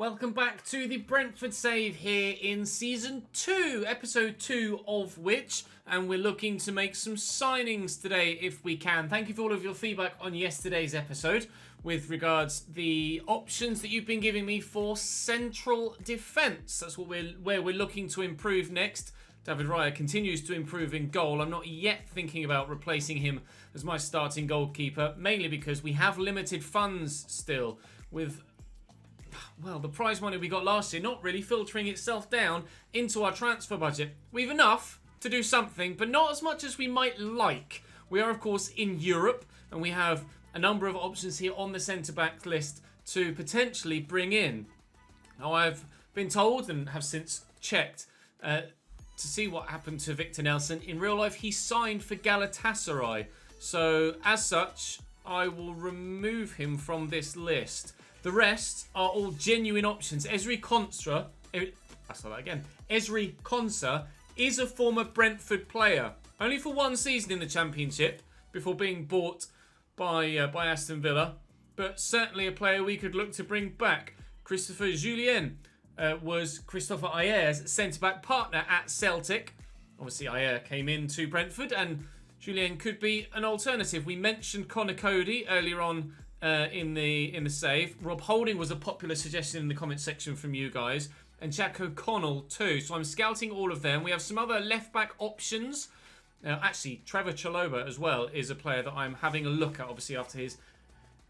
Welcome back to the Brentford save here in Season 2, Episode 2 of which, and we're looking to make some signings today if we can. Thank you for all of your feedback on yesterday's episode with regards the options that you've been giving me for central defence. That's where we're looking to improve next. David Raya continues to improve in goal. I'm not yet thinking about replacing him as my starting goalkeeper, mainly because we have limited funds still with... well, the prize money we got last year not really filtering itself down into our transfer budget. We've enough to do something, but not as much as we might like. We are, of course, in Europe, and we have a number of options here on the centre-back list to potentially bring in. Now, I've been told, and have since checked, to see what happened to Victor Nelson. In real life, he signed for Galatasaray. So, as such, I will remove him from this list. The rest are all genuine options. Ezri Konsa is a former Brentford player. Only for one season in the Championship before being bought by Aston Villa. But certainly a player we could look to bring back. Christopher Julien was Christopher Ayer's centre-back partner at Celtic. Obviously, Ayer came into Brentford and Julien could be an alternative. We mentioned Connor Cody earlier on in the save. Rob Holding was a popular suggestion in the comment section from you guys, and Jack O'Connell too. So I'm scouting all of them. We have some other left back options. Actually, Trevor Chalobah as well is a player that I'm having a look at, obviously after his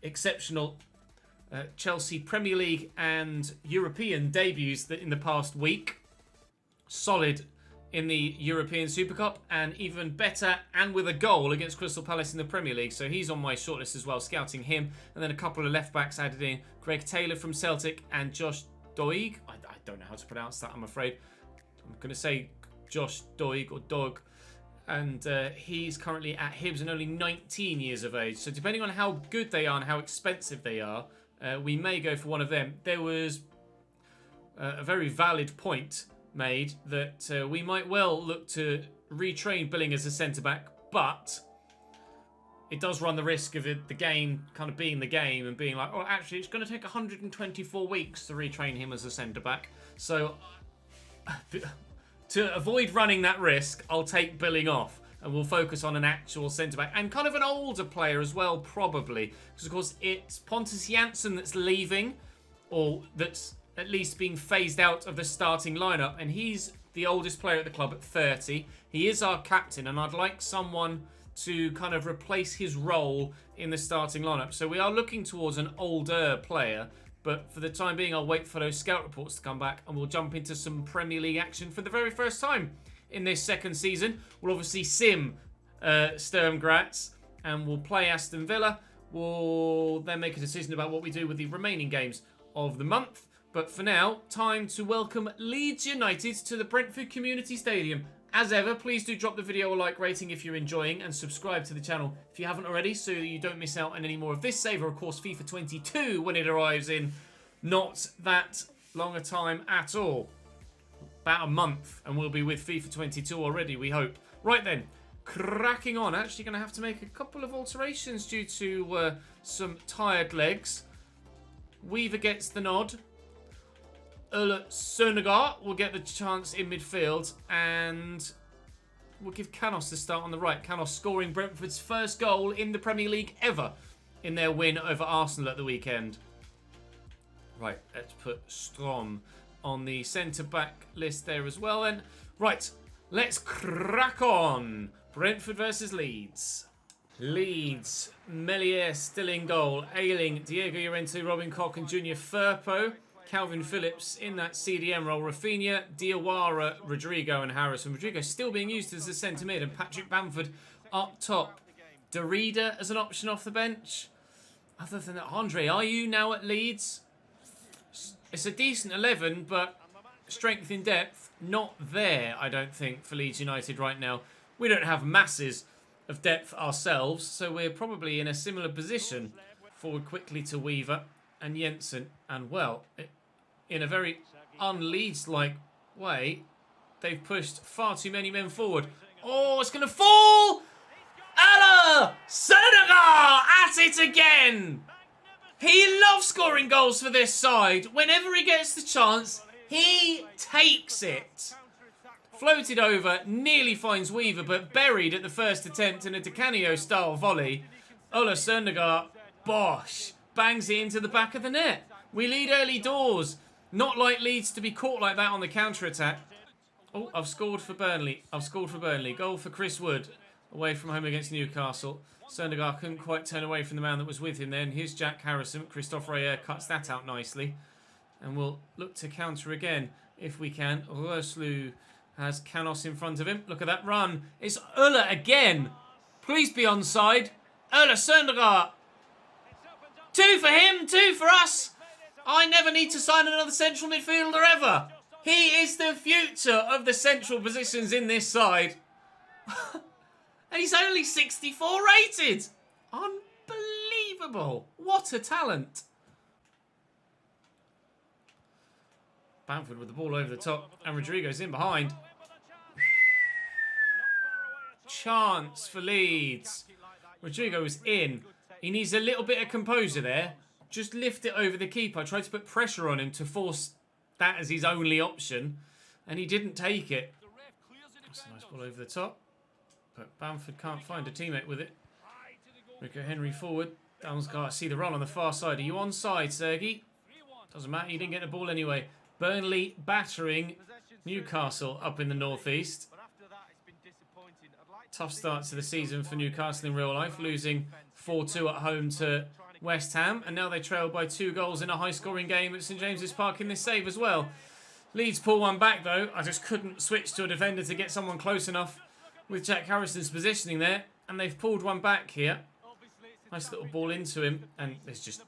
exceptional Chelsea Premier League and European debuts in the past week. Solid in the European Super Cup, and even better and with a goal against Crystal Palace in the Premier League. So he's on my shortlist as well, scouting him. And then a couple of left-backs added in. Greg Taylor from Celtic and Josh Doig. I don't know how to pronounce that, I'm afraid. I'm going to say Josh Doig or Dog. And he's currently at Hibs and only 19 years of age. So depending on how good they are and how expensive they are, we may go for one of them. There was a very valid point made that we might well look to retrain Billing as a centre-back, but it does run the risk of the game kind of being the game and being like, oh, actually, it's going to take 124 weeks to retrain him as a centre-back. So to avoid running that risk, I'll take Billing off and we'll focus on an actual centre-back and kind of an older player as well, probably. Because, of course, it's Pontus Jansson that's leaving, or that's at least being phased out of the starting lineup, and he's the oldest player at the club at 30. He is our captain, and I'd like someone to kind of replace his role in the starting lineup. So we are looking towards an older player, but for the time being, I'll wait for those scout reports to come back, and we'll jump into some Premier League action for the very first time in this second season. We'll obviously sim Sturm Graz, and we'll play Aston Villa. We'll then make a decision about what we do with the remaining games of the month. But for now, time to welcome Leeds United to the Brentford Community Stadium. As ever, please do drop the video a like rating if you're enjoying, and subscribe to the channel if you haven't already, so you don't miss out on any more of this save, or of course FIFA 22 when it arrives in not that long a time at all. About a month, and we'll be with FIFA 22 already, we hope. Right then, cracking on. Actually going to have to make a couple of alterations due to some tired legs. Weaver gets the nod. Sonegar will get the chance in midfield, and we'll give Canos the start on the right. Canos scoring Brentford's first goal in the Premier League ever in their win over Arsenal at the weekend. Right, let's put Strom on the centre-back list there as well then. Right, let's crack on. Brentford versus Leeds. Leeds, Melier still in goal. Ayling, Diego Llorente, Robin Koch and Junior Firpo. Calvin Phillips in that CDM role. Rafinha, Diawara, Rodrigo and Harrison. Rodrigo still being used as a centre mid, and Patrick Bamford up top. Derrida as an option off the bench. Other than that, Andre, are you now at Leeds? It's a decent 11, but strength in depth, not there, I don't think, for Leeds United right now. We don't have masses of depth ourselves, so we're probably in a similar position. Forward quickly to Weaver and Jensen, and well, in a very un-Leeds-like way, they've pushed far too many men forward. Oh, it's going to fall! Senegal at it again! He loves scoring goals for this side. Whenever he gets the chance, he takes it. Floated over, nearly finds Weaver, but buried at the first attempt in a Di Canio-style volley. Ola Søndergaard, bosh, bangs it into the back of the net. We lead early doors. Not like Leeds to be caught like that on the counter-attack. Oh, I've scored for Burnley. Goal for Chris Wood. Away from home against Newcastle. Søndergaard couldn't quite turn away from the man that was with him then. Here's Jack Harrison. Christophe Rayer cuts that out nicely. And we'll look to counter again if we can. Roslu has Canos in front of him. Look at that run. It's Ulla again. Please be onside. Ola Søndergaard. 2 for him, 2 for us. I never need to sign another central midfielder ever. He is the future of the central positions in this side. And he's only 64 rated. Unbelievable. What a talent. Bamford with the ball over the top. And Rodrigo's in behind. Chance for Leeds. Rodrigo is in. He needs a little bit of composure there. Just lift it over the keeper. I tried to put pressure on him to force that as his only option. And he didn't take it. That's a nice ball over the top. But Bamford can't find a teammate with it. Rico Henry forward. Damsgaard, see the run on the far side. Are you onside, Sergi? Doesn't matter. He didn't get the ball anyway. Burnley battering Newcastle up in the northeast. Tough start to the season for Newcastle in real life. Losing 4-2 at home to West Ham, and now they trail by 2 goals in a high-scoring game at St James's Park in this save as well. Leeds pull one back though. I just couldn't switch to a defender to get someone close enough with Jack Harrison's positioning there, and they've pulled one back here. Nice little ball into him, and there's just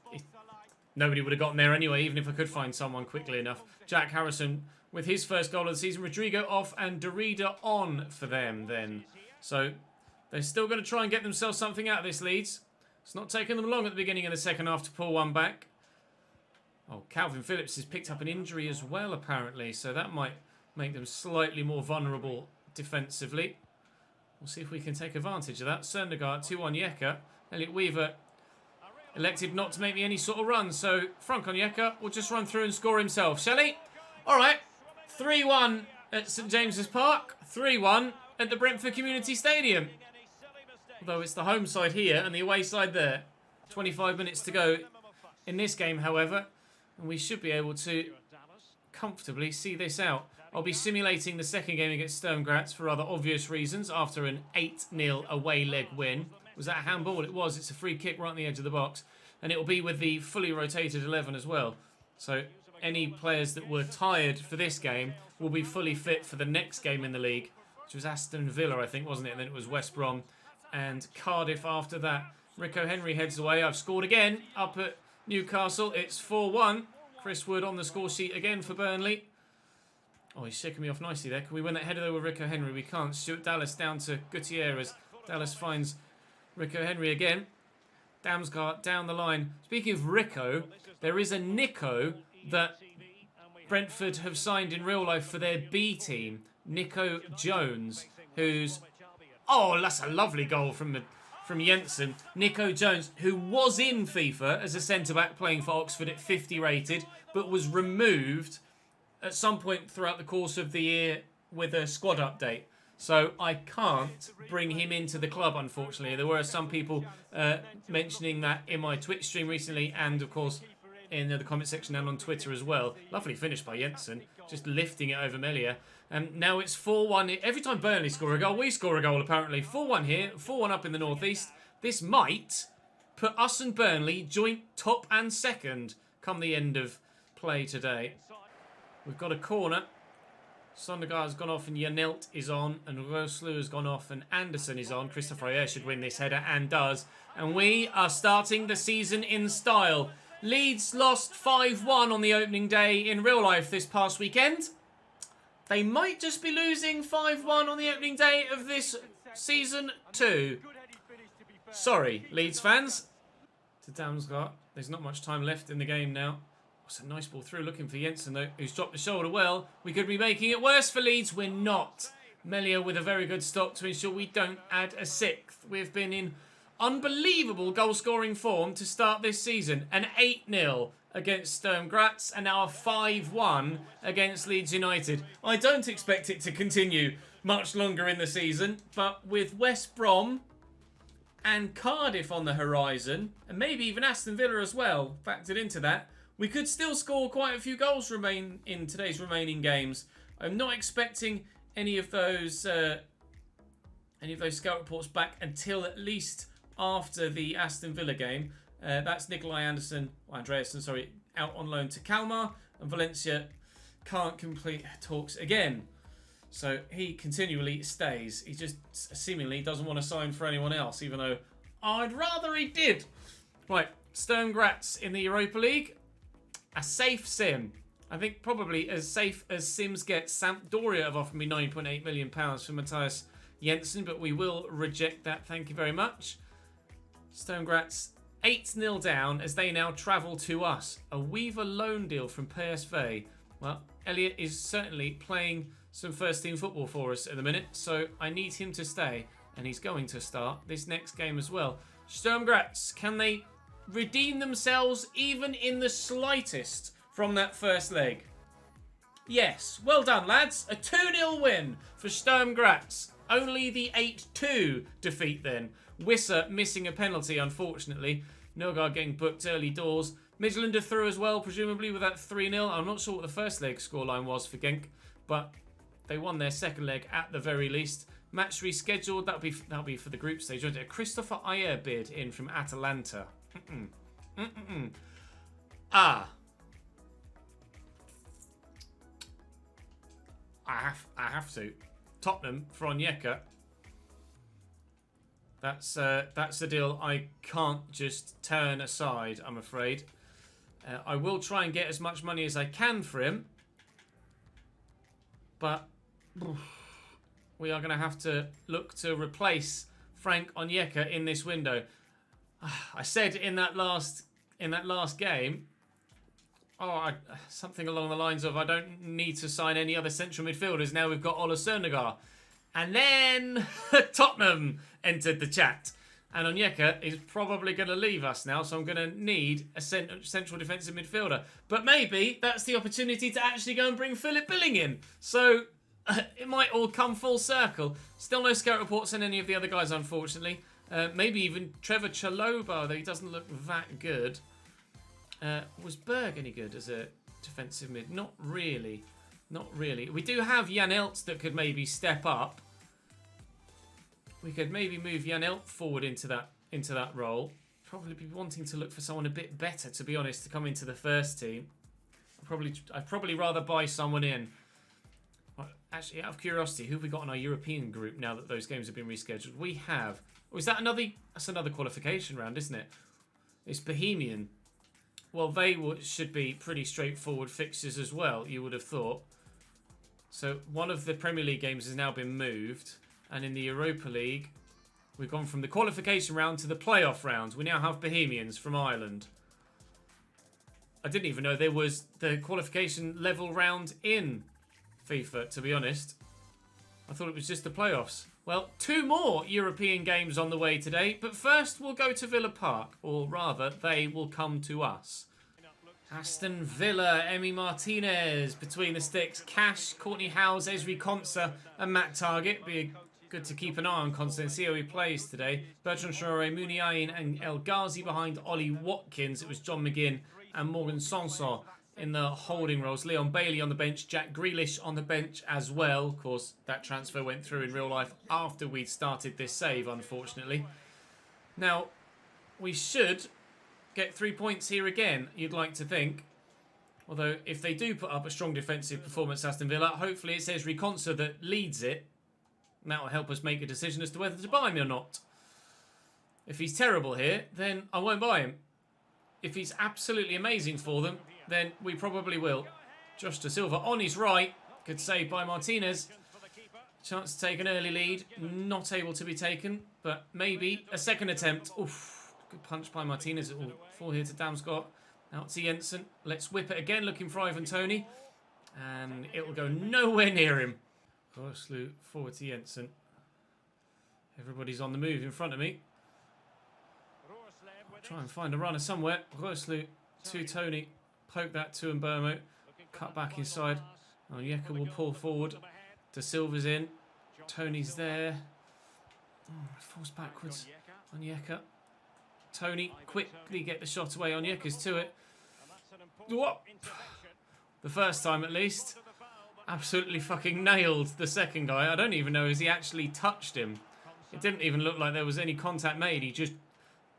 nobody would have gotten there anyway, even if I could find someone quickly enough. Jack Harrison with his first goal of the season. Rodrigo off and Derrida on for them then. So they're still going to try and get themselves something out of this, Leeds. It's not taking them long at the beginning of the second half to pull one back. Oh, Calvin Phillips has picked up an injury as well, apparently. So that might make them slightly more vulnerable defensively. We'll see if we can take advantage of that. Søndergaard, 2-1 Yeka. Elliot Weaver elected not to make me any sort of run. So Frank Onyeka will just run through and score himself, shall he? All right. 3-1 at St James's Park. 3-1 at the Brentford Community Stadium. Although it's the home side here and the away side there. 25 minutes to go in this game, however. And we should be able to comfortably see this out. I'll be simulating the second game against Sturm Graz for rather obvious reasons after an 8-0 away leg win. Was that a handball? It was. It's a free kick right on the edge of the box. And it will be with the fully rotated 11 as well. So any players that were tired for this game will be fully fit for the next game in the league, which was Aston Villa, I think, wasn't it? And then it was West Brom and Cardiff after that. Rico Henry heads away. I've scored again up at Newcastle. It's 4-1. Chris Wood on the score sheet again for Burnley. Oh, he's shaking me off nicely there. Can we win that header though with Rico Henry? We can't. Stuart Dallas down to Gutierrez. Dallas finds Rico Henry again. Damsgaard down the line. Speaking of Rico, there is a Nico that Brentford have signed in real life for their B team. Nico Jones, who's... Oh, that's a lovely goal from Jensen. Nico Jones, who was in FIFA as a centre-back playing for Oxford at 50 rated, but was removed at some point throughout the course of the year with a squad update. So I can't bring him into the club, unfortunately. There were some people mentioning that in my Twitch stream recently, and of course in the comment section and on Twitter as well. Lovely finish by Jensen, just lifting it over Melia. Now it's 4-1. Every time Burnley score a goal, we score a goal apparently. 4-1 here, 4-1 up in the northeast. This might put us and Burnley joint top and second come the end of play today. We've got a corner. Søndergaard has gone off and Janelt is on, and Roslu has gone off and Anderson is on. Christophe Rayer should win this header and does. And we are starting the season in style. Leeds lost 5-1 on the opening day in real life this past weekend. They might just be losing 5-1 on the opening day of this season too. Sorry, Leeds fans. To Damsgaard. There's not much time left in the game now. It's a nice ball through, looking for Jensen though, who's dropped the shoulder well. We could be making it worse for Leeds. We're not. Melia with a very good stop to ensure we don't add a sixth. We've been in unbelievable goal-scoring form to start this season. An 8-0 against Sturm Graz and now a 5-1 against Leeds United. I don't expect it to continue much longer in the season, but with West Brom and Cardiff on the horizon, and maybe even Aston Villa as well factored into that, we could still score quite a few goals remain in today's remaining games. I'm not expecting any of those scout reports back until at least after the Aston Villa game. That's Andreasen, out on loan to Kalmar, and Valencia can't complete talks again. So he continually stays. He just seemingly doesn't want to sign for anyone else, even though I'd rather he did. Right, Sturm Graz in the Europa League. A safe sim. I think probably as safe as sims get. Sampdoria have offered me £9.8 million for Matthias Jensen, but we will reject that. Thank you very much. Sturm Graz 8-0 down as they now travel to us. A Weaver loan deal from PSV. Well, Elliot is certainly playing some first-team football for us at the minute, so I need him to stay, and he's going to start this next game as well. Sturm Graz, can they redeem themselves even in the slightest from that first leg? Yes, well done, lads. A 2-0 win for Sturm Graz. Only the 8-2 defeat then. Wisser missing a penalty, unfortunately. Nogard getting booked early doors. Midlander through as well, presumably with that 3-0. I'm not sure what the first leg scoreline was for Genk, but they won their second leg at the very least. Match rescheduled. That'll be for the group stage. A Christopher Ayer bid in from Atalanta. I have to. Tottenham for Onyeka. That's the deal I can't just turn aside, I'm afraid. I will try and get as much money as I can for him, but we are going to have to look to replace Frank Onyeka in this window. I said in that last game, something along the lines of, I don't need to sign any other central midfielders. Now we've got Ola Cernagar. And then Tottenham entered the chat. And Onyeka is probably going to leave us now, so I'm going to need a central defensive midfielder. But maybe that's the opportunity to actually go and bring Philip Billing in. So it might all come full circle. Still no scout reports on any of the other guys, unfortunately. Maybe even Trevor Chalobah, although he doesn't look that good. Was Berg any good as a defensive mid? Not really. Not really. We do have Jan Elst that could maybe step up. We could maybe move Jan Elst forward into that role. Probably be wanting to look for someone a bit better, to be honest, to come into the first team. I'd probably rather buy someone in. Actually, out of curiosity, who have we got in our European group now that those games have been rescheduled? We have. Oh, is that another? That's another qualification round, isn't it? It's Bohemian. Well, they should be pretty straightforward fixtures as well, you would have thought. So one of the Premier League games has now been moved. And in the Europa League, we've gone from the qualification round to the playoff round. We now have Bohemians from Ireland. I didn't even know there was the qualification level round in FIFA, to be honest. I thought it was just the playoffs. Well, 2 more European games on the way today. But first, we'll go to Villa Park. Or rather, they will come to us. Aston Villa, Emi Martinez between the sticks. Cash, Courtney Howes, Esri Konsa and Matt Target. Be good to keep an eye on Konsa and see how he plays today. Bertrand Traore, Muniain and El Ghazi behind Ollie Watkins. It was John McGinn and Morgan Sanson in the holding roles. Leon Bailey on the bench. Jack Grealish on the bench as well. Of course, that transfer went through in real life after we'd started this save, unfortunately. Now, we should get 3 points here again, you'd like to think. Although, if they do put up a strong defensive performance, Aston Villa, hopefully it says Reconsa that leads it. And that will help us make a decision as to whether to buy him or not. If he's terrible here, then I won't buy him. If he's absolutely amazing for them, then we probably will. Josh Da Silva on his right. Good save by Martinez. Chance to take an early lead. Not able to be taken, but maybe a second attempt. Oof. Good punch by Martinez. It will fall here to Damsgaard. Out to Jensen. Let's whip it again, looking for Ivan Toney. And it will go nowhere near him. Horslew forward to Jensen. Everybody's on the move in front of me. Try and find a runner somewhere. Closely to Tony. Poke that to Mbermo. Cut back inside. Onyeka will pull forward. De Silva's in. Tony's there. Oh, falls backwards. Onyeka. Tony, quickly get the shot away. Onyeka's to it. What? The first time at least. Absolutely fucking nailed the second guy. I don't even know if he actually touched him. It didn't even look like there was any contact made. He just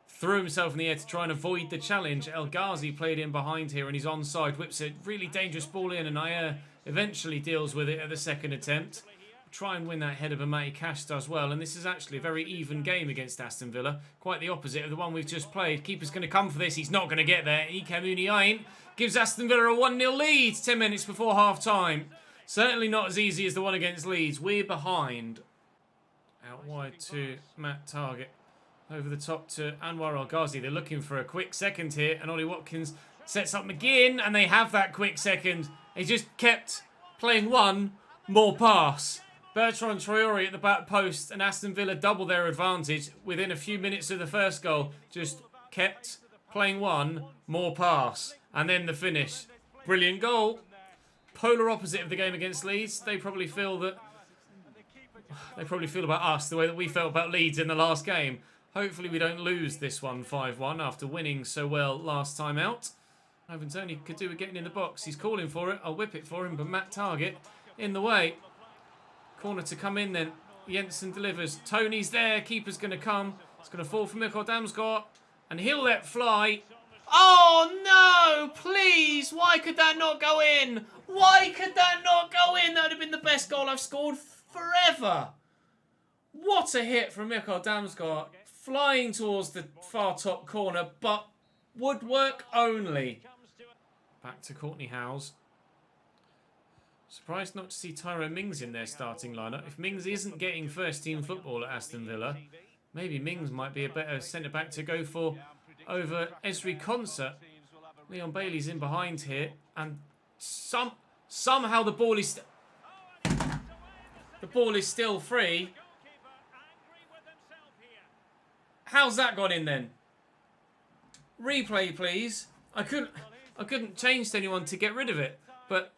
threw himself in the air to try and avoid the challenge. El Ghazi played in behind here and he's onside. Whips a really dangerous ball in and Ayer eventually deals with it at the second attempt. Try and win that head of a Matty Cash does well. And this is actually a very even game against Aston Villa. Quite the opposite of the one we've just played. Keeper's going to come for this. He's not going to get there. Ike Muniain gives Aston Villa a 1-0 lead 10 minutes before half-time. Certainly not as easy as the one against Leeds. We're behind. Out wide to Matt Target. Over the top to Anwar El Ghazi. They're looking for a quick second here. And Ollie Watkins sets up McGinn. And they have that quick second. He just kept playing one more pass. Bertrand Traore at the back post and Aston Villa double their advantage within a few minutes of the first goal. Just kept playing one more pass. And then the finish. Brilliant goal. Polar opposite of the game against Leeds. They probably feel about us the way that we felt about Leeds in the last game. Hopefully we don't lose this one 5-1 after winning so well last time out. Ivan Toney could do with getting in the box. He's calling for it. I'll whip it for him, but Matt Target in the way. Corner to come in then. Jensen delivers. Tony's there. Keeper's going to come. It's going to fall for Mikkel Damsgaard. And he'll let fly. Oh no! Please! Why could that not go in? Why could that not go in? That would have been the best goal I've scored forever. What a hit from Mikkel Damsgaard. Flying towards the far top corner, but woodwork only. Back to Courtney Howes. Surprised not to see Tyrone Mings in their starting lineup. If Mings isn't getting first-team football at Aston Villa, maybe Mings might be a better centre-back to go for over Esri Konsa. Leon Bailey's in behind here, and somehow the ball is still free. How's that gone in then? Replay, please. I couldn't change to anyone to get rid of it, but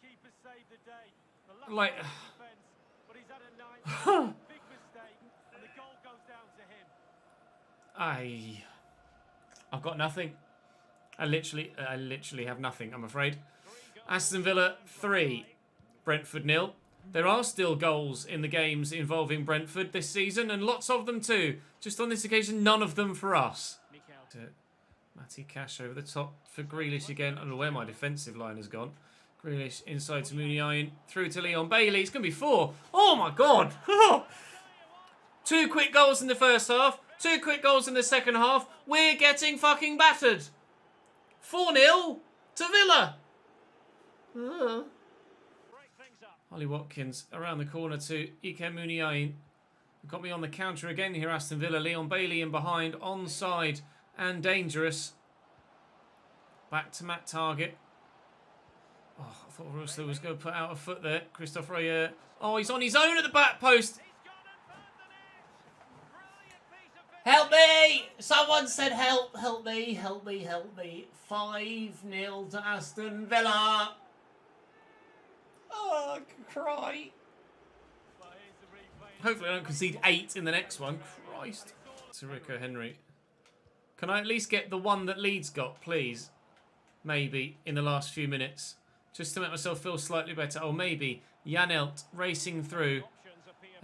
like, I've got nothing. I literally have nothing, I'm afraid. Aston Villa 3, Brentford 0. There are still goals in the games involving Brentford this season, and lots of them too. Just on this occasion, none of them for us. Matty Cash over the top for Grealish again. I don't know where my defensive line has gone. Grealish inside to Muniain, through to Leon Bailey. It's going to be 4. Oh my God! 2 quick goals in the first half. 2 quick goals in the second half. We're getting fucking battered. 4-0 to Villa. Ollie Watkins around the corner to Ike Muniain. Got me on the counter again here, Aston Villa. Leon Bailey in behind, onside and dangerous. Back to Matt Target. Oh, I thought Russell was going to put out a foot there. Christophe Royer. Oh, he's on his own at the back post. Help me! Someone said help, help me, help me, help me. 5-0 to Aston Villa. Oh, I can cry. Hopefully I don't concede 8 in the next one. Christ. To Rico Henry. Can I at least get the one that Leeds got, please? Maybe, in the last few minutes. Just to make myself feel slightly better. Or maybe Janelt racing through.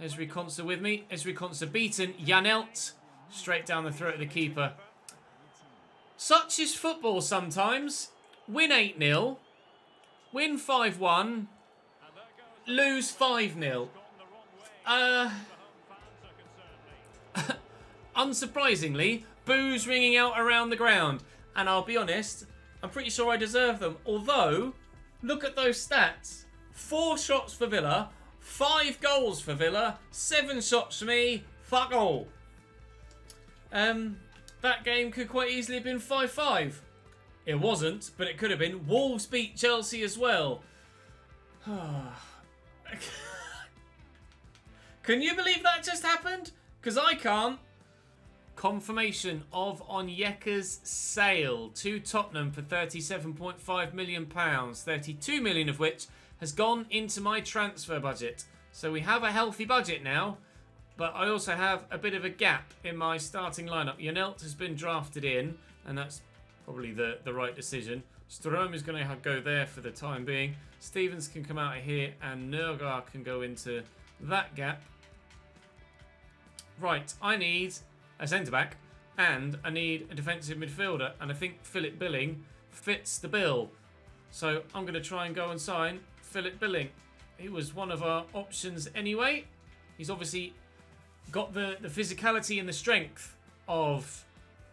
Esri Konsa with me. Esri Konsa beaten. Janelt straight down the throat of the keeper. Such is football sometimes. Win 8-0. Win 5-1. Lose 5-0. Unsurprisingly, boos ringing out around the ground. And I'll be honest, I'm pretty sure I deserve them. Although, look at those stats. 4 shots for Villa, 5 goals for Villa, 7 shots for me, fuck all. That game could quite easily have been 5-5. It wasn't, but it could have been. Wolves beat Chelsea as well. Can you believe that just happened? Because I can't. Confirmation of Onyeka's sale to Tottenham for £37.5 million, 32 million of which has gone into my transfer budget. So we have a healthy budget now, but I also have a bit of a gap in my starting lineup. Janelt has been drafted in, and that's probably the right decision. Strom is going to go there for the time being. Stevens can come out of here, and Nurgar can go into that gap. Right, I need a centre-back, and I need a defensive midfielder, and I think Philip Billing fits the bill. So I'm going to try and go and sign Philip Billing. He was one of our options anyway. He's obviously got the physicality and the strength of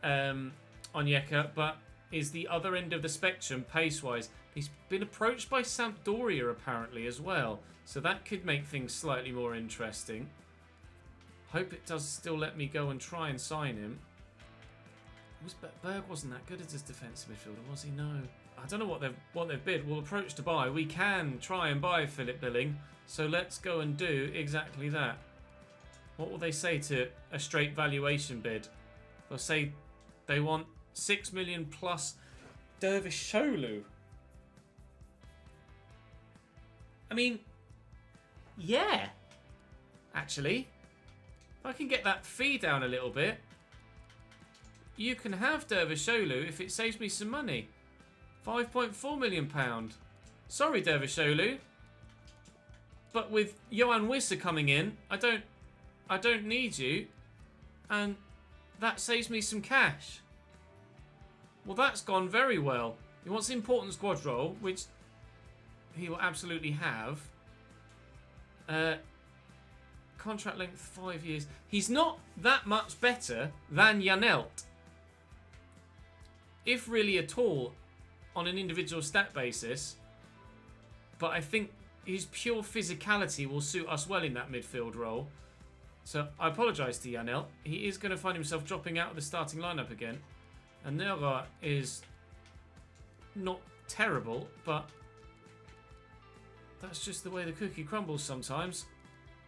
Onyeka, but is the other end of the spectrum pace-wise. He's been approached by Sampdoria apparently as well, so that could make things slightly more interesting. Hope it does still let me go and try and sign him. Berg wasn't that good as his defensive midfielder, was he? No. I don't know what they've bid. We'll approach to buy. We can try and buy Philip Billing, so let's go and do exactly that. What will they say to a straight valuation bid? They'll say they want 6 million plus Dervishoglu. I mean, yeah. Actually, if I can get that fee down a little bit, you can have Dervishoglu if it saves me some money. £5.4 million. Sorry, Dervishoglu, but with Johan Wissa coming in, I don't need you, and that saves me some cash. Well, that's gone very well. He wants the important squad role, which he will absolutely have. Contract length 5 years. He's not that much better than Janelt, if really at all, on an individual stat basis. But I think his pure physicality will suit us well in that midfield role. So I apologise to Janelt. He is going to find himself dropping out of the starting lineup again. And Nera is not terrible, but that's just the way the cookie crumbles sometimes.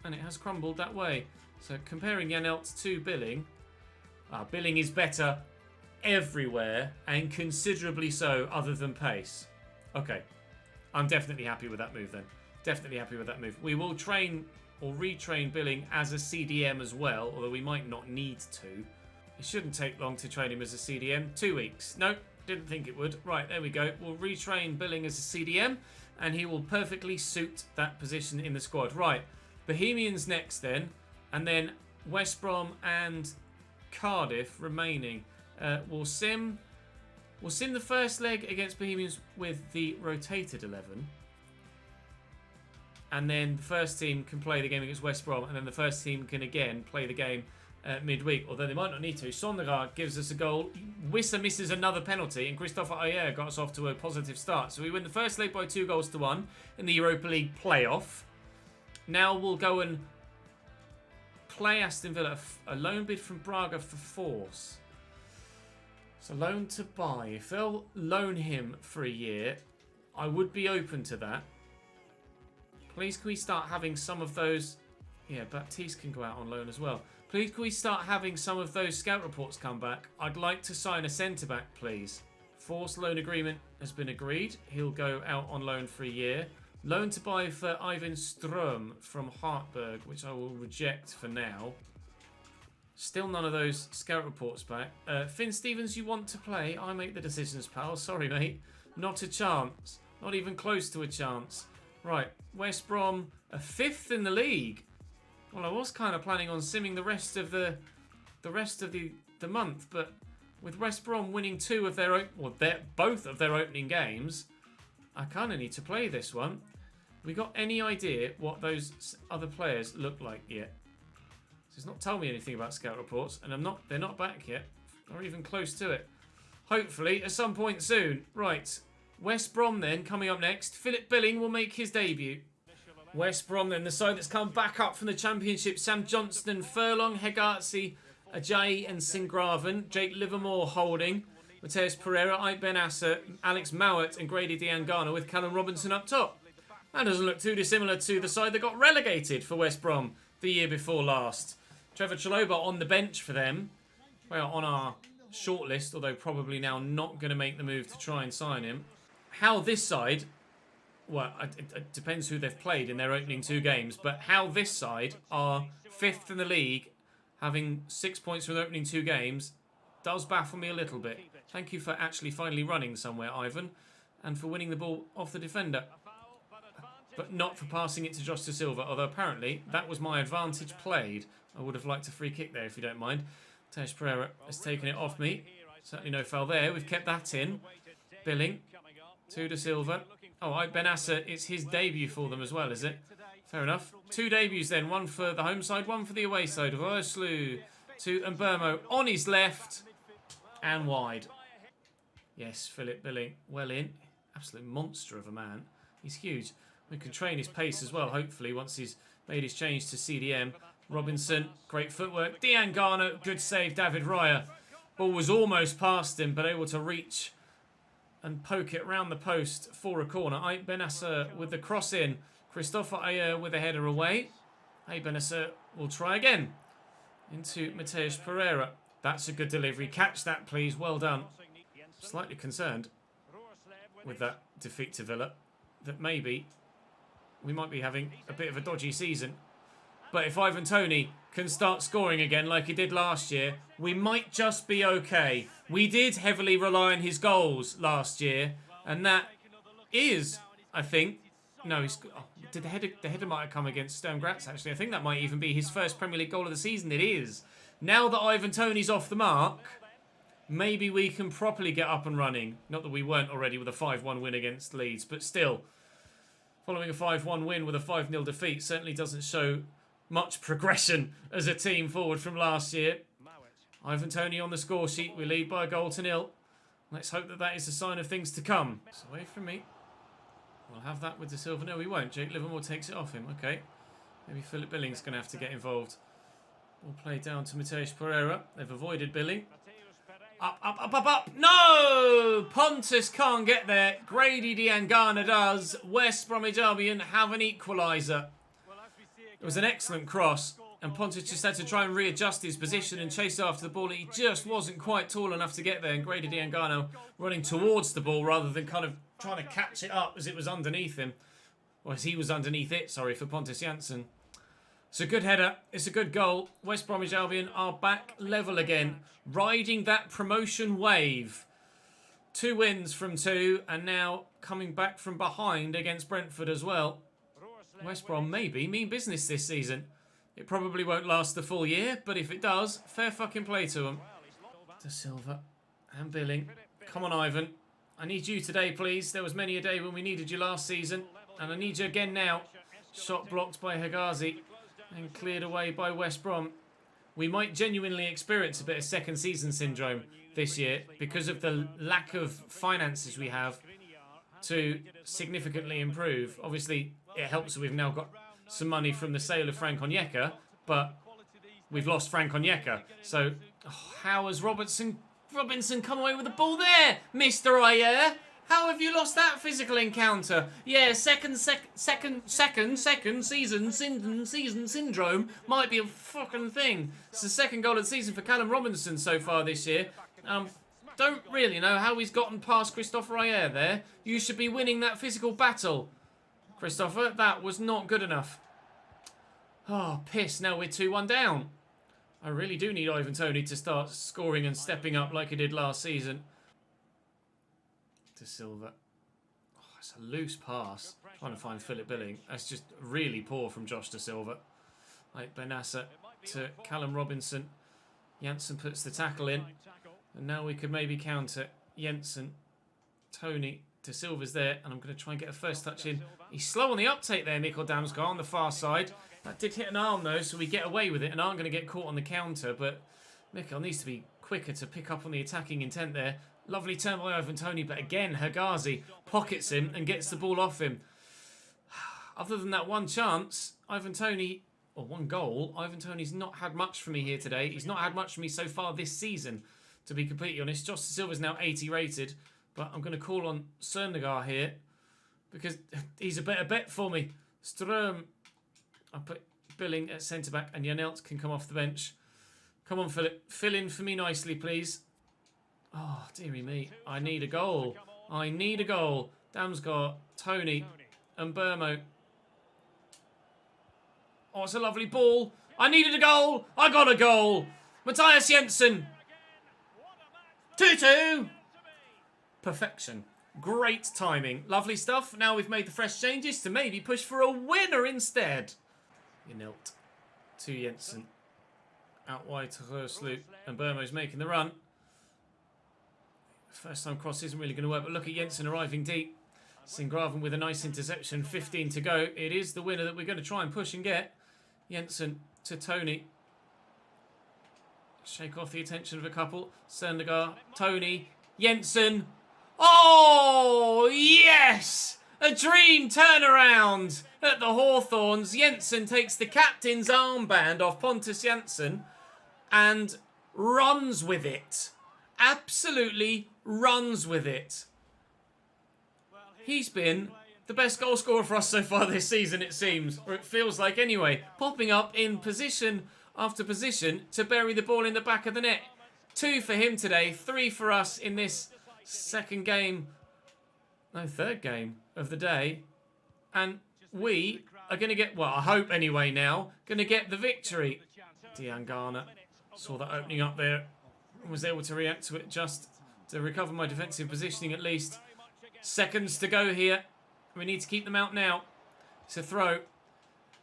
And it has crumbled that way. So comparing Janelt to Billing. Billing is better everywhere, and considerably so, other than pace. Okay. I'm definitely happy with that move then. Definitely happy with that move. We will train or retrain Billing as a CDM as well, although we might not need to. It shouldn't take long to train him as a CDM. 2 weeks. Nope, didn't think it would. Right, there we go. We'll retrain Billing as a CDM, and he will perfectly suit that position in the squad. Right, Bohemians next then, and then West Brom and Cardiff remaining. We'll sim the first leg against Bohemians with the rotated 11. And then the first team can play the game against West Brom, and then the first team can again play the game midweek, although they might not need to. Sondergaard gives us a goal. Wissa misses another penalty, and Christopher Ayer got us off to a positive start. So we win the first leg by 2-1 in the Europa League playoff. Now we'll go and play Aston Villa. A loan bid from Braga for Force. So loan to buy. If they'll loan him for a year, I would be open to that. Please can we start having some of those... Yeah, Baptiste can go out on loan as well. Please can we start having some of those scout reports come back? I'd like to sign a centre-back, please. Force loan agreement has been agreed. He'll go out on loan for a year. Loan to buy for Ivan Strom from Hartberg, which I will reject for now. Still none of those scout reports back. Finn Stevens, you want to play? I make the decisions, pal. Sorry, mate. Not a chance. Not even close to a chance. Right, West Brom, a 5th in the league. Well, I was kind of planning on simming the rest of the month, but with West Brom winning both of their opening games, I kind of need to play this one. We got any idea what those other players look like yet? It's not telling me anything about scout reports, and they're not back yet, or even close to it. Hopefully, at some point soon. Right, West Brom then, coming up next. Philip Billing will make his debut. West Brom then, the side that's come back up from the Championship. Sam Johnston, Furlong, Hegarty, Ajayi and Singraven. Jake Livermore holding. Mateus Pereira, Ike Ben Asser, Alex Mowat and Grady Diangana with Callum Robinson up top. That doesn't look too dissimilar to the side that got relegated for West Brom the year before last. Trevor Chalobah on the bench for them. Player on our shortlist, although probably now not going to make the move to try and sign him. How this side, well, it depends who they've played in their opening 2 games, but how this side are 5th in the league, having 6 points from the opening 2 games, does baffle me a little bit. Thank you for actually finally running somewhere, Ivan, and for winning the ball off the defender. But not for passing it to Josh Da Silva, although apparently that was my advantage played. I would have liked a free kick there if you don't mind. Tesh Pereira has taken it off me. Certainly no foul there. We've kept that in. Billing to Da Silva. Oh, Benassa, it's his debut for them as well, is it? Fair enough. 2 debuts then. One for the home side, one for the away side. Vorslu to Mbermo on his left and wide. Yes, Philip Billing well in. Absolute monster of a man. He's huge. We can train his pace as well, hopefully, once he's made his change to CDM. Robinson, great footwork. Diangana, good save. David Raya. Ball was almost past him, but able to reach and poke it round the post for a corner. Benassa with the cross in. Christopher Ayer with a header away. Benassa will try again. Into Mateusz Pereira. That's a good delivery. Catch that, please. Well done. Slightly concerned with that defeat to Villa. That maybe we might be having a bit of a dodgy season. But if Ivan Toney can start scoring again like he did last year, we might just be okay. We did heavily rely on his goals last year, and that is, I think... No, the header might have come against Sturm Graz, actually. I think that might even be his first Premier League goal of the season. It is. Now that Ivan Toney's off the mark, maybe we can properly get up and running. Not that we weren't already with a 5-1 win against Leeds, but still, following a 5-1 win with a 5-0 defeat certainly doesn't show much progression as a team forward from last year. Ivan Toney on the score sheet. We lead by a 1-0. Let's hope that that is a sign of things to come. It's away from me. We'll have that with Da Silva. No, we won't. Jake Livermore takes it off him. Okay. Maybe Philip Billing's going to have to get involved. We'll play down to Mateusz Pereira. They've avoided Billing. Up. No! Pontus can't get there. Grady Diangana does. West Bromwich Albion have an equaliser. It was an excellent cross, and Pontus just had to try and readjust his position and chase after the ball. He just wasn't quite tall enough to get there, and Grady Diangana running towards the ball rather than kind of trying to catch it up as it was underneath him. Or as he was underneath it, sorry, for Pontus Jansson. It's a good header. It's a good goal. West Bromwich Albion are back level again, riding that promotion wave. 2 wins from 2, and now coming back from behind against Brentford as well. West Brom maybe mean business this season. It probably won't last the full year, but if it does, fair fucking play to them. Da Silva and Billing. Come on, Ivan. I need you today, please. There was many a day when we needed you last season, and I need you again now. Shot blocked by Hegazi and cleared away by West Brom. We might genuinely experience a bit of second season syndrome this year because of the lack of finances we have to significantly improve. Obviously, it helps that we've now got some money from the sale of Frank Onyeka, but we've lost Frank Onyeka. So, how has Robinson come away with the ball there, Mr. Ayer? How have you lost that physical encounter? Yeah, second season syndrome might be a fucking thing. It's the second goal of the season for Callum Robinson so far this year. Don't really know how he's gotten past Christopher Ayer there. You should be winning that physical battle. Christopher, that was not good enough. Oh, piss. Now we're 2-1 down. I really do need Ivan Toney to start scoring and stepping up like he did last season. Da Silva. Oh, it's a loose pass. Trying to find Philip Billing. That's just really poor from Josh Da Silva. Like Benassa to Callum Robinson. Janssen puts the tackle in. And now we could maybe counter. Jensen, Toney, Da Silva's there, and I'm going to try and get a first touch in. He's slow on the uptake there, Mikkel Damsgaard on the far side. That did hit an arm though, so we get away with it and aren't going to get caught on the counter, but Mikkel needs to be quicker to pick up on the attacking intent there. Lovely turn by Ivan Toney, but again, Hegazi pockets him and gets the ball off him. Other than that one chance, Ivan Toney, or one goal, Ivan Toney's not had much from me here today. He's not had much from me so far this season, to be completely honest. Josh Da Silva's now 80 rated, but I'm going to call on Cernagar here because he's a better bet for me. Sturm, I'll put Billing at centre-back and Janelt can come off the bench. Come on, Philip. Fill in for me nicely, please. Oh, dearie me. I need a goal. I need a goal. Damsgaard, Tony, and Burmo. Oh, it's a lovely ball. I needed a goal. I got a goal. Matthias Jensen. 2-2. Perfection. Great timing. Lovely stuff. Now we've made the fresh changes to maybe push for a winner instead. Ynilt to Jensen. Out wide to Hörslu. And Burmo's making the run. First time cross isn't really going to work, but look at Jensen arriving deep. Singraven with a nice interception. 15 to go. It is the winner that we're going to try and push and get. Jensen to Tony. Shake off the attention of a couple. Søndergaard, Tony, Jensen. Oh, yes! A dream turnaround at the Hawthorns. Jensen takes the captain's armband off Pontus Jansson and runs with it. Absolutely runs with it. He's been the best goal scorer for us so far this season, it seems. Or it feels like anyway. Popping up in position after position to bury the ball in the back of the net. 2 for him today, 3 for us in this third game of the day. And we are going to get, well, I hope anyway now, going to get the victory. Diangana saw that opening up there and was able to react to it just to recover my defensive positioning at least. Seconds to go here. We need to keep them out now. It's a throw.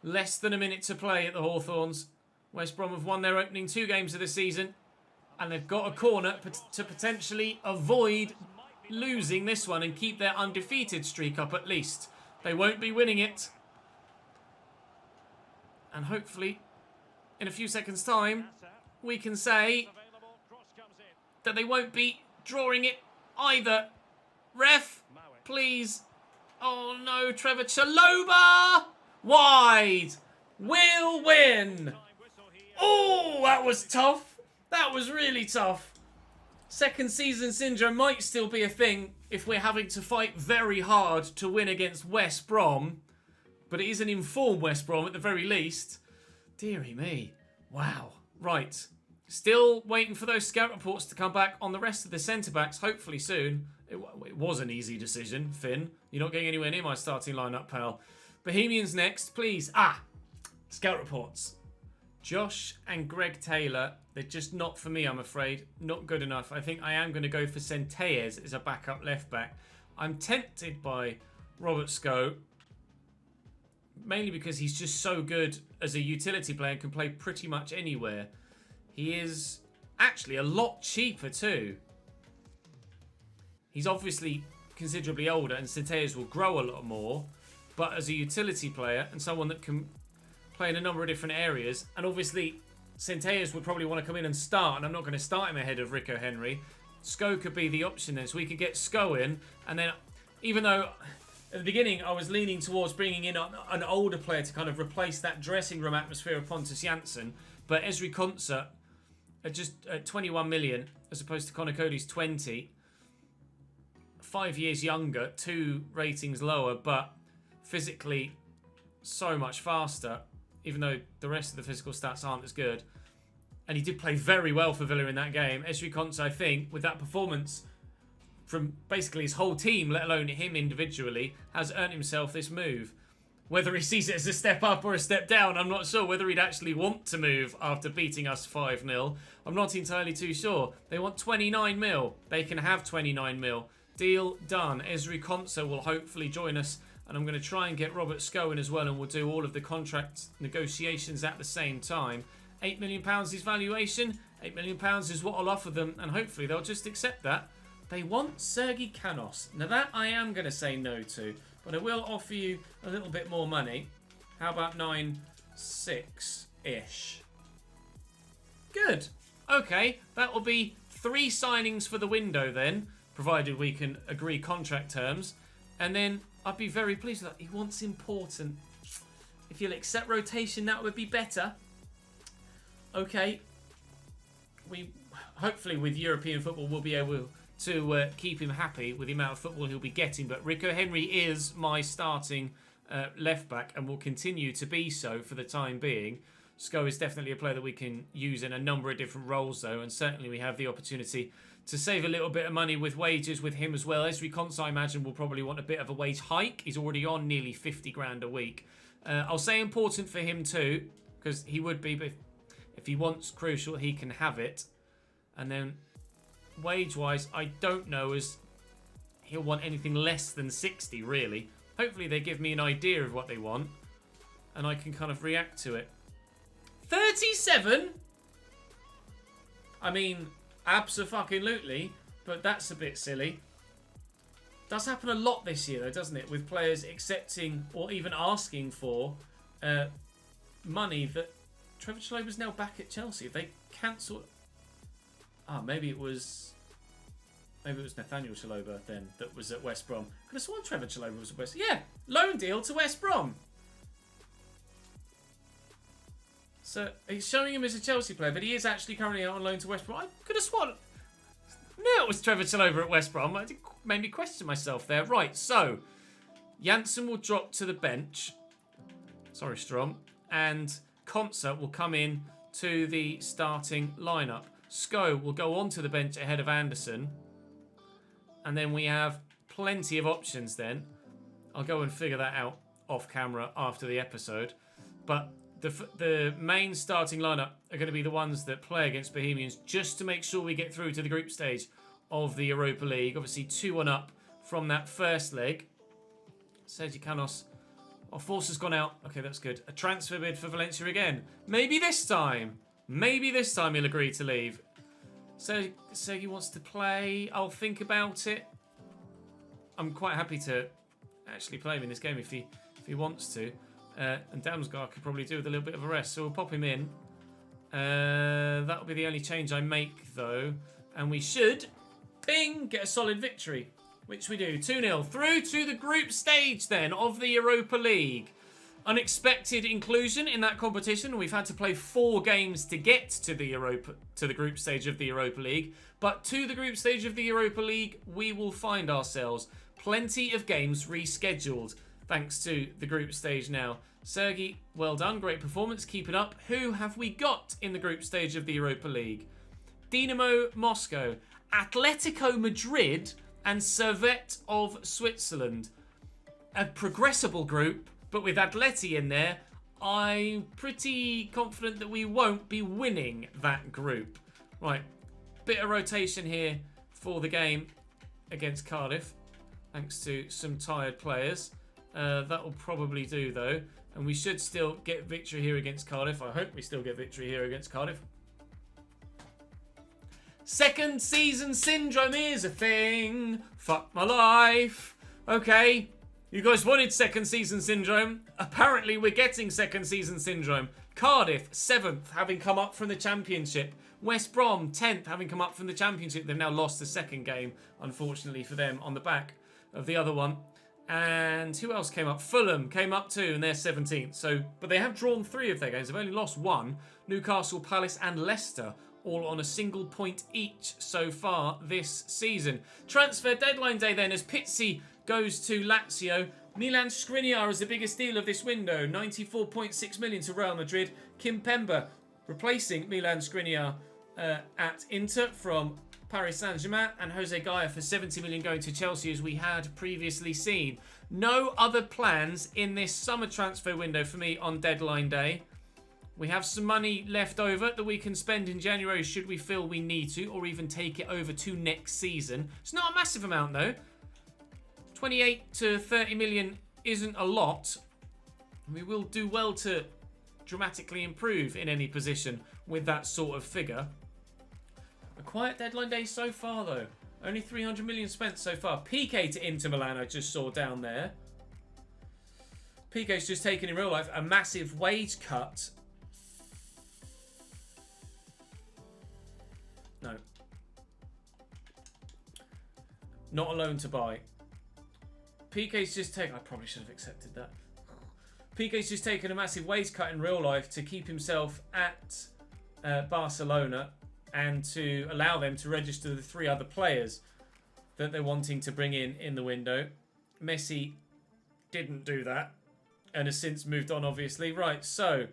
Less than a minute to play at the Hawthorns. West Brom have won their opening 2 games of the season. And they've got a corner to potentially avoid losing this one and keep their undefeated streak up at least. They won't be winning it. And hopefully, in a few seconds' time, we can say that they won't be drawing it either. Ref, please. Oh no, Trevor Chalobah! Wide! Will win! Oh, that was tough. That was really tough. Second season syndrome might still be a thing if we're having to fight very hard to win against West Brom. But it is an informed West Brom at the very least. Deary me. Wow. Right. Still waiting for those scout reports to come back on the rest of the centre-backs, hopefully soon. It was an easy decision, Finn. You're not getting anywhere near my starting lineup, pal. Bohemians next, please. Scout reports. Josh and Greg Taylor, they're just not for me, I'm afraid. Not good enough. I think I am going to go for Centelles as a backup left-back. I'm tempted by Robert Scow, mainly because he's just so good as a utility player and can play pretty much anywhere. He is actually a lot cheaper too. He's obviously considerably older and Centelles will grow a lot more. But as a utility player and someone that can play in a number of different areas, and obviously Centelles would probably want to come in and start, and I'm not going to start him ahead of Rico Henry. Sco could be the option then, so we could get Sco in, and then even though at the beginning I was leaning towards bringing in an older player to kind of replace that dressing room atmosphere of Pontus Jansson, but Esri Konsa at just 21 million as opposed to Connor Cody's 20, 5 years younger, 2 ratings lower, but physically so much faster, even though the rest of the physical stats aren't as good. And he did play very well for Villa in that game. Esri Konsa, I think, with that performance from basically his whole team, let alone him individually, has earned himself this move. Whether he sees it as a step up or a step down, I'm not sure. Whether he'd actually want to move after beating us 5-0, I'm not entirely too sure. They want 29 mil. They can have 29 mil. Deal done. Esri Konsa will hopefully join us, and I'm going to try and get Robert Scowen as well, and we'll do all of the contract negotiations at the same time. £8 million is valuation. £8 million is what I'll offer them, and hopefully they'll just accept that. They want Sergi Canos. Now that I am going to say no to, but I will offer you a little bit more money. How about 9.6-ish? Good. Okay, that will be 3 signings for the window then, provided we can agree contract terms. And then I'd be very pleased with that. He wants important. If you'll accept rotation, that would be better. Okay. Hopefully with European football, we'll be able to keep him happy with the amount of football he'll be getting. But Rico Henry is my starting left back and will continue to be so for the time being. Sko is definitely a player that we can use in a number of different roles, though, and certainly we have the opportunity to save a little bit of money with wages with him as well. Esri Konsa, I imagine, will probably want a bit of a wage hike. He's already on nearly 50 grand a week. I'll say important for him too, because he would be, but if he wants crucial, he can have it. And then wage-wise, I don't know, as he'll want anything less than 60, really. Hopefully they give me an idea of what they want, and I can kind of react to it. 37? I mean, abso-fucking-lutely, but that's a bit silly. Does happen a lot this year, though, doesn't it? With players accepting or even asking for money that... Trevor Chaloba's now back at Chelsea. If they cancel... maybe it was Nathaniel Chaloba then that was at West Brom. Could have sworn Trevor Chaloba was at West... Yeah, loan deal to West Brom. So he's showing him as a Chelsea player, but he is actually currently out on loan to West Brom. I could have sworn... knew it was Trevor Chaloba at West Brom. It made me question myself there. Right, so Janssen will drop to the bench. Sorry, Strom. And Konsa will come in to the starting lineup. Sko will go onto the bench ahead of Anderson. And then we have plenty of options then. I'll go and figure that out off camera after the episode. But the main starting lineup are going to be the ones that play against Bohemians, just to make sure we get through to the group stage of the Europa League. Obviously 2-1 up from that first leg. Sergi Canos. Our force has gone out. Okay, that's good. A transfer bid for Valencia again. Maybe this time he'll agree to leave. Sergi wants to play. I'll think about it. I'm quite happy to actually play him in this game if he wants to. And Damsgaard could probably do with a little bit of a rest, so we'll pop him in. That'll be the only change I make, though. And we should, bing, get a solid victory, which we do. 2-0 through to the group stage, then, of the Europa League. Unexpected inclusion in that competition. We've had to play 4 games to get to the group stage of the Europa League. But to the group stage of the Europa League, we will find ourselves. Plenty of games rescheduled, thanks to the group stage now. Sergi, well done. Great performance. Keep it up. Who have we got in the group stage of the Europa League? Dinamo Moscow, Atletico Madrid, and Servette of Switzerland. A progressible group, but with Atleti in there, I'm pretty confident that we won't be winning that group. Right, bit of rotation here for the game against Cardiff, thanks to some tired players. That will probably do, though. And we should still get victory here against Cardiff. I hope we still get victory here against Cardiff. Second season syndrome is a thing. Fuck my life. Okay, you guys wanted second season syndrome. Apparently we're getting second season syndrome. Cardiff, 7th, having come up from the Championship. West Brom, 10th, having come up from the Championship. They've now lost the second game, unfortunately for them, on the back of the other one. And who else came up? Fulham came up too, and they're 17th. But they have drawn 3 of their games. They've only lost 1. Newcastle, Palace, and Leicester, all on a single point each so far this season. Transfer deadline day then, as Pizzi goes to Lazio. Milan Skriniar is the biggest deal of this window. 94.6 million to Real Madrid. Kimpembe replacing Milan Skriniar at Inter from Paris Saint-Germain, and Jose Gaya for 70 million going to Chelsea, as we had previously seen. No other plans in this summer transfer window for me on deadline day. We have some money left over that we can spend in January should we feel we need to, or even take it over to next season. It's not a massive amount, though. 28 to 30 million isn't a lot. We will do well to dramatically improve in any position with that sort of figure. A quiet deadline day so far, though. Only 300 million spent so far. Piqué to Inter Milan, I just saw down there. Piqué's just taken in real life a massive wage cut. No. Not a loan to buy. Piqué's just taken... I probably should have accepted that. Piqué's just taken a massive wage cut in real life to keep himself at Barcelona, and to allow them to register the 3 other players that they're wanting to bring in the window. Messi didn't do that and has since moved on, obviously. Right, so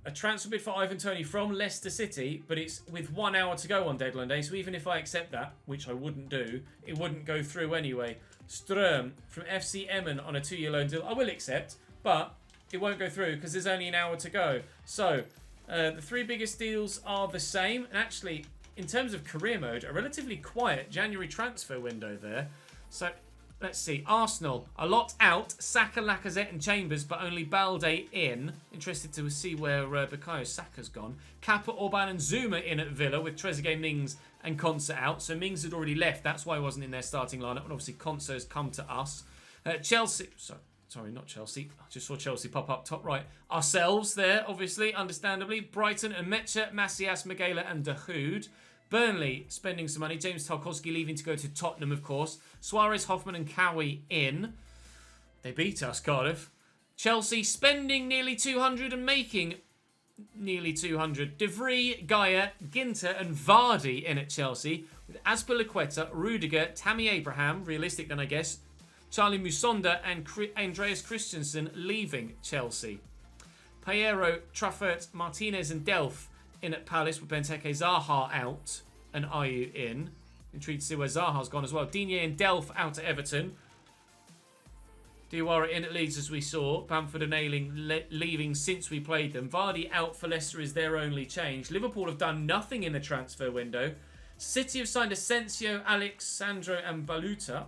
a transfer bid for Ivan Toney from Leicester City, but it's with 1 hour to go on deadline day. So even if I accept that, which I wouldn't do, it wouldn't go through anyway. Ström from FC Emmen on a 2-year loan deal. I will accept, but it won't go through because there's only an hour to go. So the 3 biggest deals are the same. And actually, in terms of career mode, a relatively quiet January transfer window there. So let's see. Arsenal, a lot out. Saka, Lacazette and Chambers, but only Balde in. Interested to see where Bukayo Saka's gone. Kappa, Orban and Zuma in at Villa with Trezeguet, Mings and Konsa out. So Mings had already left. That's why he wasn't in their starting lineup. And obviously Konsa has come to us. Chelsea... Sorry, not Chelsea. I just saw Chelsea pop up top right. Ourselves there, obviously, understandably. Brighton and Metcha, Macias, Magala and Dahoud. Burnley spending some money. James Tarkowski leaving to go to Tottenham, of course. Suarez, Hoffman and Cowie in. They beat us, Cardiff. Chelsea spending nearly 200 and making nearly 200. De Vrij, Gaia, Ginter and Vardy in at Chelsea. With Azpilicueta, Rudiger, Tammy Abraham, realistic then I guess, Charlie Musonda and Andreas Christensen leaving Chelsea. Piero, Traffert, Martinez and Delph in at Palace with Benteke, Zaha out and Ayew in. Intrigued to see where Zaha's gone as well. Digne and Delph out at Everton. Diawara in at Leeds as we saw. Bamford and Ayling leaving since we played them. Vardy out for Leicester is their only change. Liverpool have done nothing in the transfer window. City have signed Asensio, Alexandro and Baluta.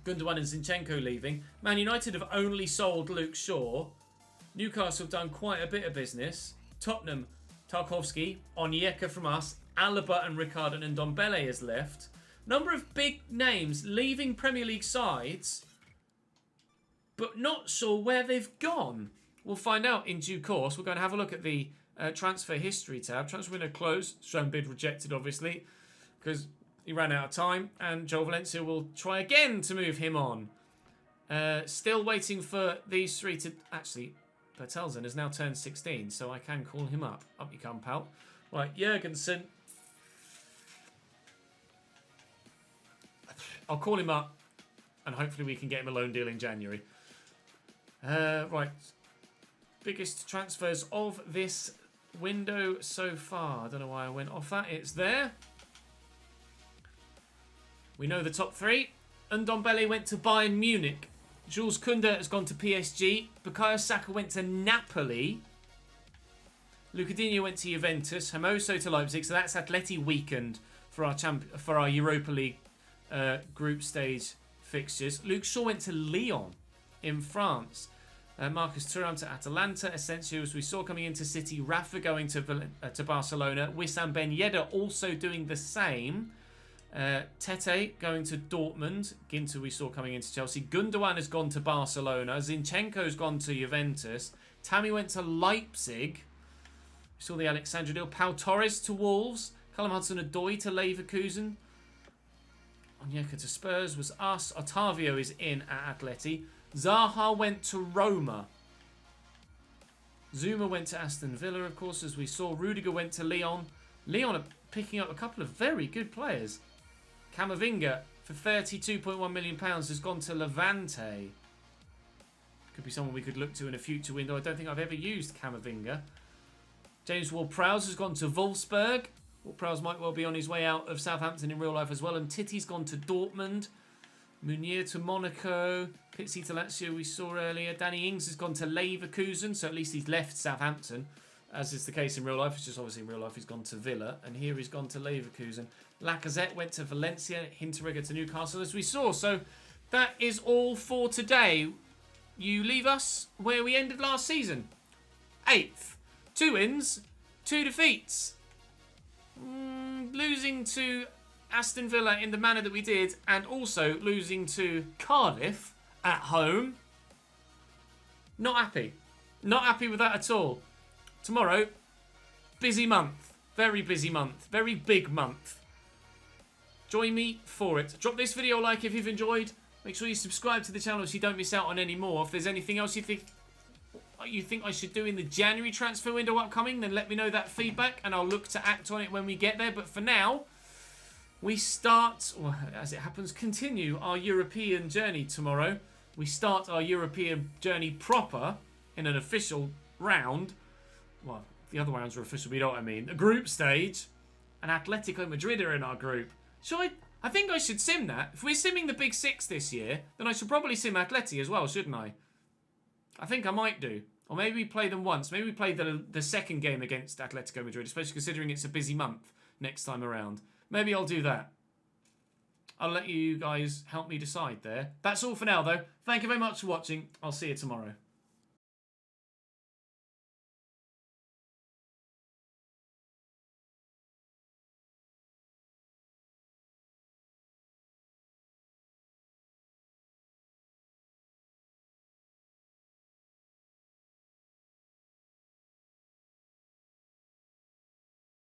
Gundogan and Zinchenko leaving. Man United have only sold Luke Shaw. Newcastle have done quite a bit of business. Tottenham, Tarkowski, Onyeka from us, Alaba and Ricardo and Ndombele has left. Number of big names leaving Premier League sides, but not sure where they've gone. We'll find out in due course. We're going to have a look at the transfer history tab. Transfer window closed. Shown bid rejected, obviously, because he ran out of time. And Joel Valencia will try again to move him on. Still waiting for these 3 to... Actually, Bertelsen has now turned 16, so I can call him up. Up you come, pal. Right, Jurgensen. I'll call him up, and hopefully we can get him a loan deal in January. Right. Biggest transfers of this window so far. I don't know why I went off that. It's there. We know the top 3. Ndombele went to Bayern Munich. Jules Koundé has gone to PSG. Bukayo Saka went to Napoli. Luca Digne went to Juventus. Hermoso to Leipzig. So that's Atleti weakened for our Europa League group stage fixtures. Luke Shaw went to Lyon in France. Marcus Thuram to Atalanta. Asensio, as we saw, coming into City. Rafa going to Barcelona. Wissam Ben Yedder also doing the same. Tete going to Dortmund. Ginter we saw coming into Chelsea. Gundogan has gone to Barcelona. Zinchenko's gone to Juventus. Tammy went to Leipzig. We saw the Alexandra deal. Pau Torres to Wolves. Callum Hudson-Odoi to Leverkusen. Onyeka to Spurs was us. Otavio is in at Atleti. Zaha went to Roma. Zuma went to Aston Villa, of course, as we saw. Rudiger went to Lyon. Lyon are picking up a couple of very good players. Camavinga, for £32.1 million, has gone to Levante. Could be someone we could look to in a future window. I don't think I've ever used Camavinga. James Ward-Prowse has gone to Wolfsburg. Ward-Prowse might well be on his way out of Southampton in real life as well. And Titty's gone to Dortmund. Munier to Monaco. Pizzi to Lazio we saw earlier. Danny Ings has gone to Leverkusen, so at least he's left Southampton, as is the case in real life. It's just obviously in real life he's gone to Villa, and here he's gone to Leverkusen. Lacazette went to Valencia, Hinteregger to Newcastle, as we saw. So that is all for today. You leave us where we ended last season. 8th. 2 wins, 2 defeats. Losing to Aston Villa in the manner that we did, and also losing to Cardiff at home. Not happy. Not happy with that at all. Tomorrow, busy month. Very busy month. Very big month. Join me for it. Drop this video a like if you've enjoyed. Make sure you subscribe to the channel so you don't miss out on any more. If there's anything else you think I should do in the January transfer window upcoming, then let me know that feedback and I'll look to act on it when we get there. But for now, we start, or as it happens, continue our European journey tomorrow. We start our European journey proper in an official round. Well, The other rounds are official, but you know what I mean. The group stage, and Atletico Madrid are in our group. I think I should sim that. If we're simming the Big Six this year, then I should probably sim Atleti as well, shouldn't I? I think I might do. Or maybe we play them once. Maybe we play the second game against Atletico Madrid, especially considering it's a busy month next time around. Maybe I'll do that. I'll let you guys help me decide there. That's all for now, though. Thank you very much for watching. I'll see you tomorrow.